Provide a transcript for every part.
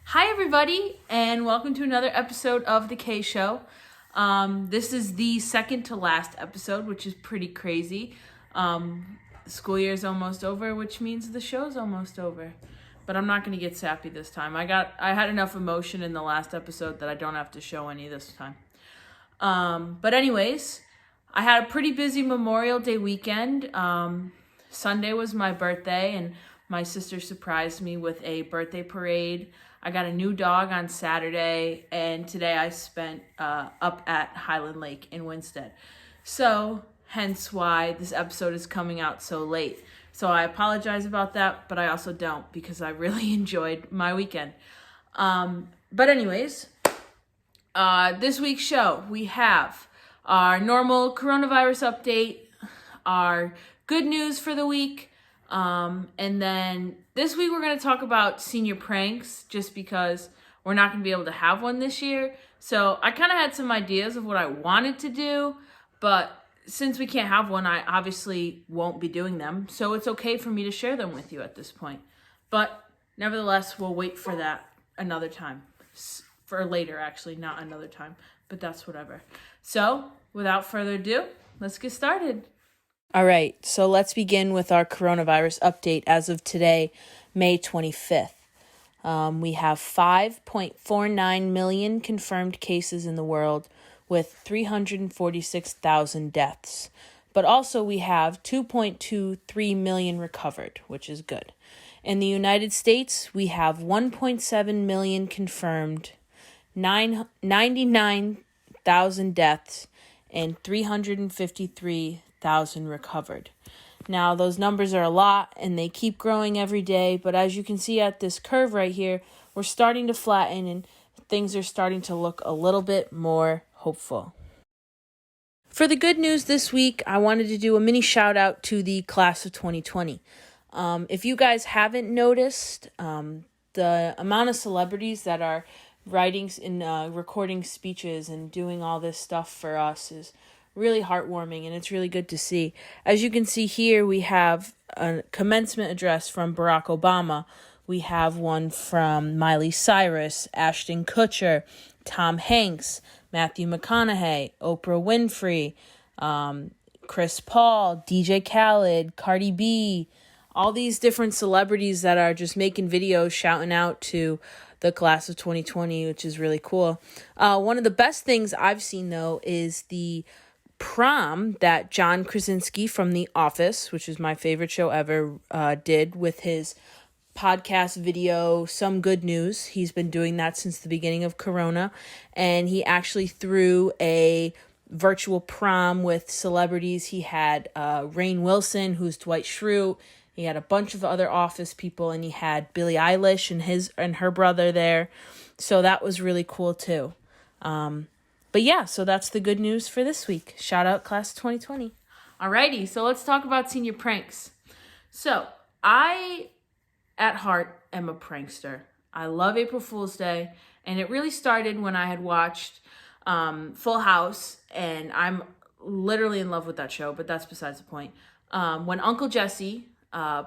Hi everybody, and welcome to another episode of The K Show. This is the second to last episode, which is pretty crazy. The school year is almost over, which means the show's almost over. But I'm not going to get sappy this time. I had enough emotion in the last episode that I don't have to show any this time. But anyways, I had a pretty busy Memorial Day weekend. Sunday was my birthday, and my sister surprised me with a birthday parade. I got a new dog on Saturday, and today I spent up at Highland Lake in Winstead. So, hence why this episode is coming out so late. So I apologize about that, but I also don't because I really enjoyed my weekend. But anyways, this week's show, we have our normal coronavirus update, our good news for the week, and then this week we're going to talk about senior pranks just because we're not going to be able to have one this year. So I kind of had some ideas of what I wanted to do, but since we can't have one, I obviously won't be doing them. So it's okay for me to share them with you at this point. But nevertheless, we'll wait for that another time. For later, actually, not another time. But that's whatever. So without further ado, let's get started. All right, so let's begin with our coronavirus update as of today, May 25th. We have 5.49 million confirmed cases in the world with 346,000 deaths. But also we have 2.23 million recovered, which is good. In the United States, we have 1.7 million confirmed, 99,000 deaths, and 353,000 recovered. Now, those numbers are a lot, and they keep growing every day, but as you can see at this curve right here, we're starting to flatten, and things are starting to look a little bit more hopeful. For the good news this week, I wanted to do a mini shout out to the class of 2020. If you guys haven't noticed, the amount of celebrities that are writing and recording speeches and doing all this stuff for us is really heartwarming, and it's really good to see. As you can see here, we have a commencement address from Barack Obama. We have one from Miley Cyrus, Ashton Kutcher, Tom Hanks, Matthew McConaughey, Oprah Winfrey, Chris Paul, DJ Khaled, Cardi B, all these different celebrities that are just making videos shouting out to the class of 2020, which is really cool. One of the best things I've seen, though, is the prom that John Krasinski from The Office, which is my favorite show ever, did with his podcast video, Some Good News. He's been doing that since the beginning of Corona, and he actually threw a virtual prom with celebrities. He had Rainn Wilson, who's Dwight Schrute. He had a bunch of other Office people, and he had Billie Eilish and her brother there. So that was really cool too. But yeah, so that's the good news for this week. Shout out class of 2020. Alrighty, so let's talk about senior pranks. So I, at heart, am a prankster. I love April Fool's Day, and it really started when I had watched Full House, and I'm literally in love with that show, but that's besides the point. When Uncle Jesse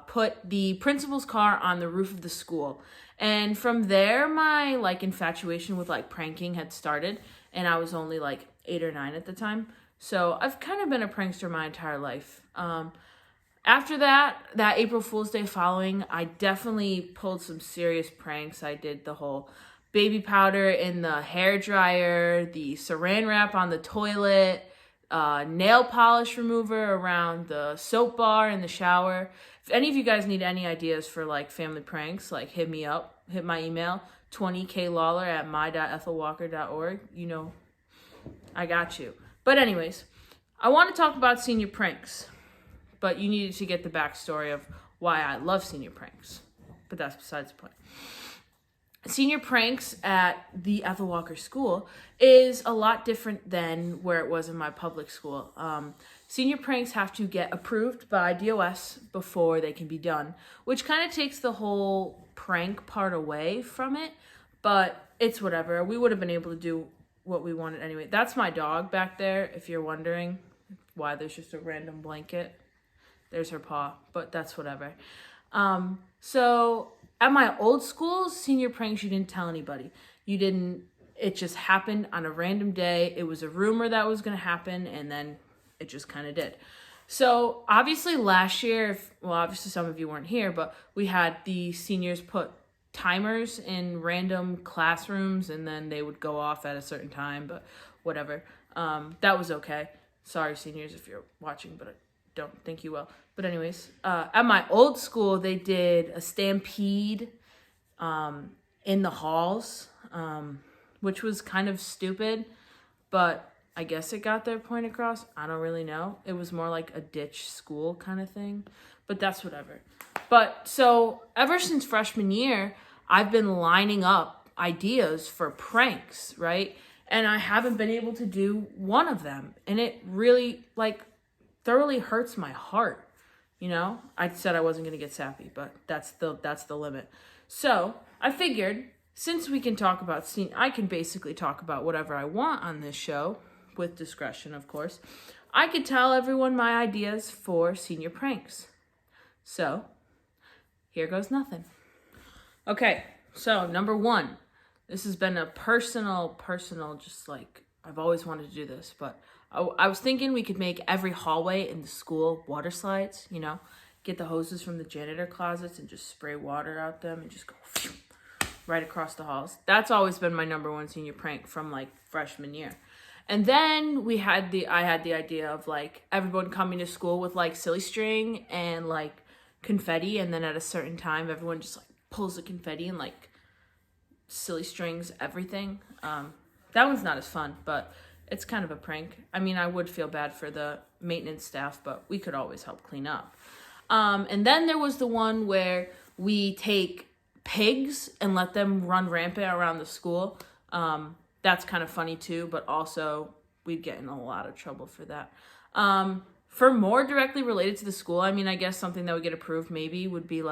put the principal's car on the roof of the school. And from there, my infatuation with pranking had started, and I was only 8 or 9 at the time. So I've kind of been a prankster my entire life. After that April Fool's Day following, I definitely pulled some serious pranks. I did the whole baby powder in the hair dryer, the saran wrap on the toilet, nail polish remover around the soap bar in the shower. If any of you guys need any ideas for family pranks, hit me up. Hit my email, 20klawler@my.ethelwalker.org. You know, I got you. But anyways, I want to talk about senior pranks. But you needed to get the backstory of why I love senior pranks. But that's besides the point. Senior pranks at the Ethel Walker School is a lot different than where it was in my public school. Senior pranks have to get approved by DOS before they can be done, which kind of takes the whole prank part away from it, but it's whatever. We would have been able to do what we wanted anyway. That's my dog back there, if you're wondering why there's just a random blanket. There's her paw, but that's whatever. So at my old school, senior pranks, you didn't tell anybody. It just happened on a random day. It was a rumor that was going to happen, and then it just kind of did. So obviously last year, obviously some of you weren't here, but we had the seniors put timers in random classrooms, and then they would go off at a certain time, but whatever. That was okay. Sorry, seniors, if you're watching, but I don't think you will. But anyways, at my old school, they did a stampede in the halls, which was kind of stupid, but I guess it got their point across. I don't really know. It was more like a ditch school kind of thing, but that's whatever. But so ever since freshman year, I've been lining up ideas for pranks, right? And I haven't been able to do one of them. And it really thoroughly hurts my heart. You know, I said I wasn't going to get sappy, but that's the limit. So I figured, since we can talk about I can basically talk about whatever I want on this show, with discretion, of course. I could tell everyone my ideas for senior pranks. So here goes nothing. Okay, so number one. This has been a personal, just I've always wanted to do this, but I was thinking we could make every hallway in the school water slides, you know, get the hoses from the janitor closets and just spray water out them and just go right across the halls. That's always been my number one senior prank from freshman year. And then I had the idea of everyone coming to school with silly string and confetti, and then at a certain time everyone just pulls the confetti and silly strings everything. That one's not as fun, but it's kind of a prank. I mean, I would feel bad for the maintenance staff, but we could always help clean up. And then there was the one where we take pigs and let them run rampant around the school. That's kind of funny too, but also we'd get in a lot of trouble for that. For more directly related to the school, I mean, I guess something that would get approved maybe would be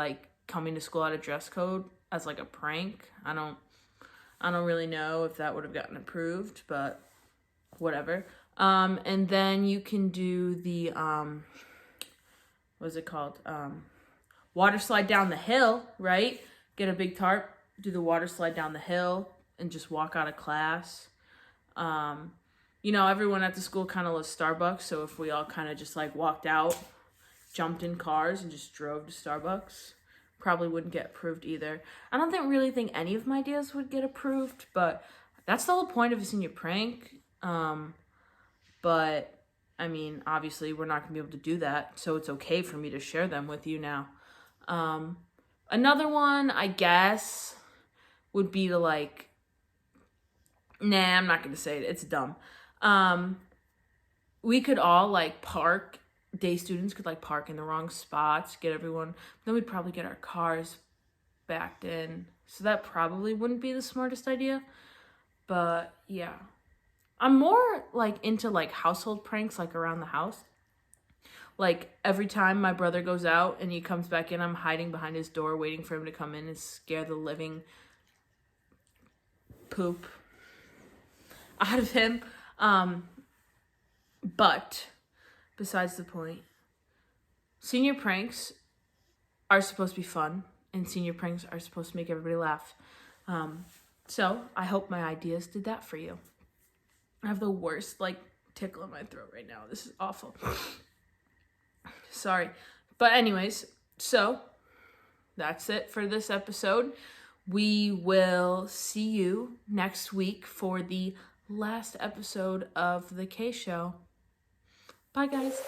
coming to school out of dress code as a prank. I don't really know if that would have gotten approved, but whatever. And then you can do the what's it called? Water slide down the hill, right? Get a big tarp, do the water slide down the hill, and just walk out of class. You know, everyone at the school kind of loves Starbucks, so if we all kind of just walked out, jumped in cars, and just drove to Starbucks, probably wouldn't get approved either. I don't really think any of my ideas would get approved, but that's the whole point of a senior prank. But I mean, obviously we're not gonna be able to do that, so it's okay for me to share them with you now. Another one, I guess, would be to nah, I'm not gonna say it. It's dumb. We could all park. Day students could park in the wrong spots, get everyone. Then we'd probably get our cars backed in. So that probably wouldn't be the smartest idea. But yeah, I'm more into household pranks around the house. Every time my brother goes out and he comes back in, I'm hiding behind his door waiting for him to come in and scare the living poop out of him. But besides the point, senior pranks are supposed to be fun, and senior pranks are supposed to make everybody laugh. So I hope my ideas did that for you. I have the worst tickle in my throat right now. This is awful. Sorry. But anyways, so that's it for this episode. We will see you next week for the last episode of the K Show. Bye, guys.